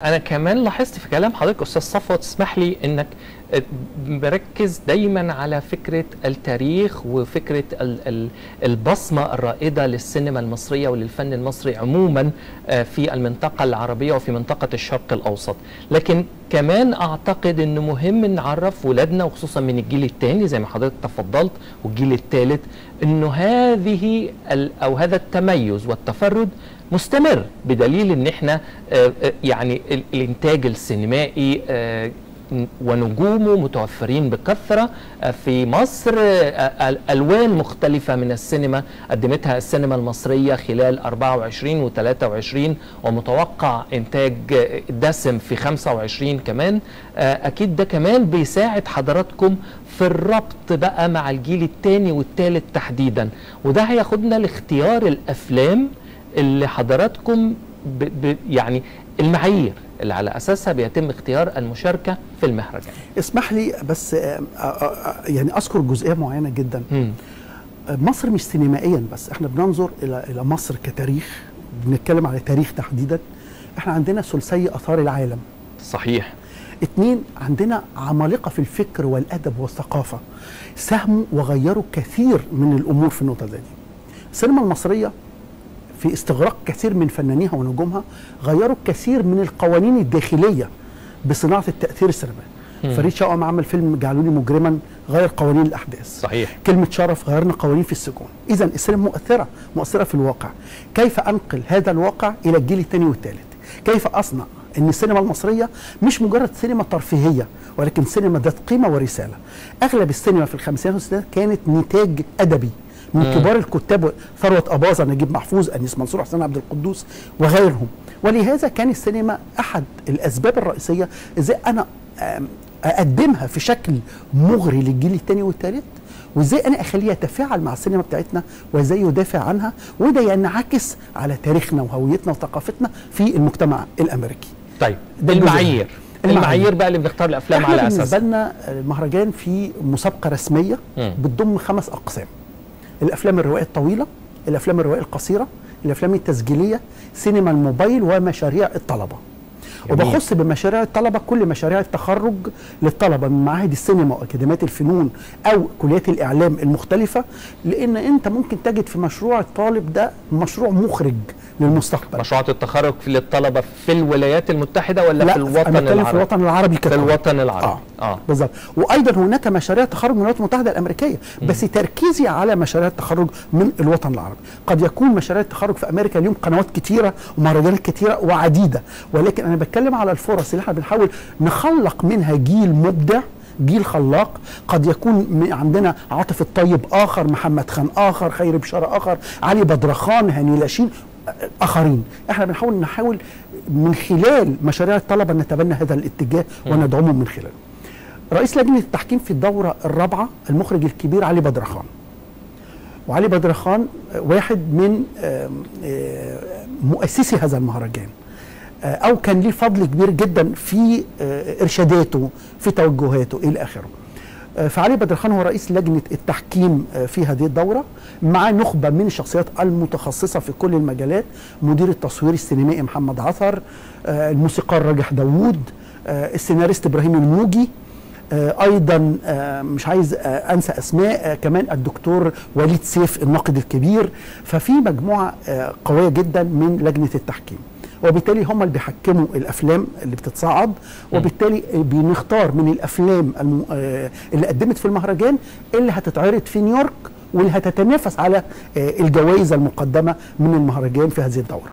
أنا كمان لاحظت في كلام حضرتك أستاذ صفوت، تسمح لي إنك مركز دايما على فكرة التاريخ وفكرة البصمة الرائدة للسينما المصرية وللفن المصري عموما في المنطقة العربية وفي منطقة الشرق الأوسط. لكن كمان أعتقد إنه مهم نعرف ولادنا وخصوصا من الجيل الثاني زي ما حضرتك تفضلت والجيل الثالث إنه هذه أو هذا التميز والتفرد مستمر، بدليل ان احنا يعني الانتاج السينمائي ونجومه متوفرين بكثرة في مصر. ألوان مختلفة من السينما قدمتها السينما المصرية خلال 24 و23 ومتوقع إنتاج دسم في 25 كمان. أكيد ده كمان بيساعد حضراتكم في الربط بقى مع الجيل الثاني والثالث تحديدا، وده هياخدنا لاختيار الأفلام اللي حضراتكم يعني المعايير اللي على أساسها بيتم اختيار المشاركة في المهرجان. اسمح لي بس يعني أذكر جزئية معينة جدا. مصر مش سينمائيا بس، احنا بننظر إلى مصر كتاريخ، بنتكلم على تاريخ تحديدا. احنا عندنا ثلثي آثار العالم. صحيح. 2 عندنا عمالقة في الفكر والأدب والثقافة ساهموا وغيروا كثير من الأمور في النقطة دي. السينما المصرية في استغراق كثير من فنانيها ونجومها غيروا كثير من القوانين الداخلية بصناعة التأثير السينمائي. فريد شوقي عمل فيلم جعلوني مجرما غير قوانين الأحداث. صحيح. كلمة شرف غيرنا قوانين في السجون. إذا السينما مؤثرة في الواقع. كيف أنقل هذا الواقع إلى الجيل الثاني والثالث؟ كيف أصنع أن السينما المصرية مش مجرد سينما ترفيهية ولكن سينما ذات قيمة ورسالة. أغلب السينما في الخمسينات والستينات كانت نتاج أدبي من كبار الكتاب، ثروة أباظة، نجيب محفوظ، أنيس منصور، حسين عبد القدوس وغيرهم. ولهذا كان السينما أحد الأسباب الرئيسية إزاي أنا أقدمها في شكل مغري للجيل الثاني والثالث، وإزاي أنا أخليه يتفاعل مع السينما بتاعتنا وإزاي يدافع عنها، وده ينعكس على تاريخنا وهويتنا وثقافتنا في المجتمع الأمريكي. طيب المعايير بقى اللي بنختار الأفلام على أساسها. بالنسبة لنا المهرجان في مسابقة رسمية بتضم 5 أقسام: الافلام الروائيه الطويله، الافلام الروائيه القصيره، الافلام التسجيليه، سينما الموبايل، ومشاريع الطلبه. وبخص بمشاريع الطلبه كل مشاريع التخرج للطلبه من معاهد السينما واكاديميات الفنون او كليات الاعلام المختلفه، لان انت ممكن تجد في مشروع الطالب ده مشروع مخرج للمستقبل. مشروعات التخرج للطلبه في الولايات المتحده ولا لا، في الوطن العربي؟ في الوطن العربي كده. في الوطن العربي. بالظبط. وايضا هناك مشاريع تخرج من الولايات المتحده الامريكيه، بس تركيزي على مشاريع التخرج من الوطن العربي. قد يكون مشاريع التخرج في امريكا اليوم قنوات كتيره ومهرجانات كتيره وعديده، ولكن انا بتكلم على الفرص اللي احنا بنحاول نخلق منها جيل مبدع، جيل خلاق. قد يكون عندنا عاطف الطيب اخر، محمد خان اخر، خير بشاره اخر، علي بدرخان، هاني لاشين اخرين. احنا بنحاول من خلال مشاريع الطلبه نتبنى هذا الاتجاه وندعمهم من خلاله. رئيس لجنه التحكيم في الدوره الرابعه المخرج الكبير علي بدرخان. وعلي بدرخان واحد من مؤسسي هذا المهرجان، او كان ليه فضل كبير جدا في ارشاداته، في توجهاته الى اخره. فعلي بدرخان هو رئيس لجنه التحكيم في هذه الدوره، مع نخبه من الشخصيات المتخصصه في كل المجالات: مدير التصوير السينمائي محمد عثر، الموسيقار راجح داوود، السيناريست ابراهيم الموجي، ايضا مش عايز انسى اسماء، كمان الدكتور وليد سيف الناقد الكبير. ففي مجموعه قويه جدا من لجنه التحكيم، وبالتالي هم اللي بيحكموا الافلام اللي بتتصعد، وبالتالي بنختار من الافلام اللي قدمت في المهرجان اللي هتتعرض في نيويورك واللي هتتنافس على الجوائز المقدمه من المهرجان في هذه الدوره.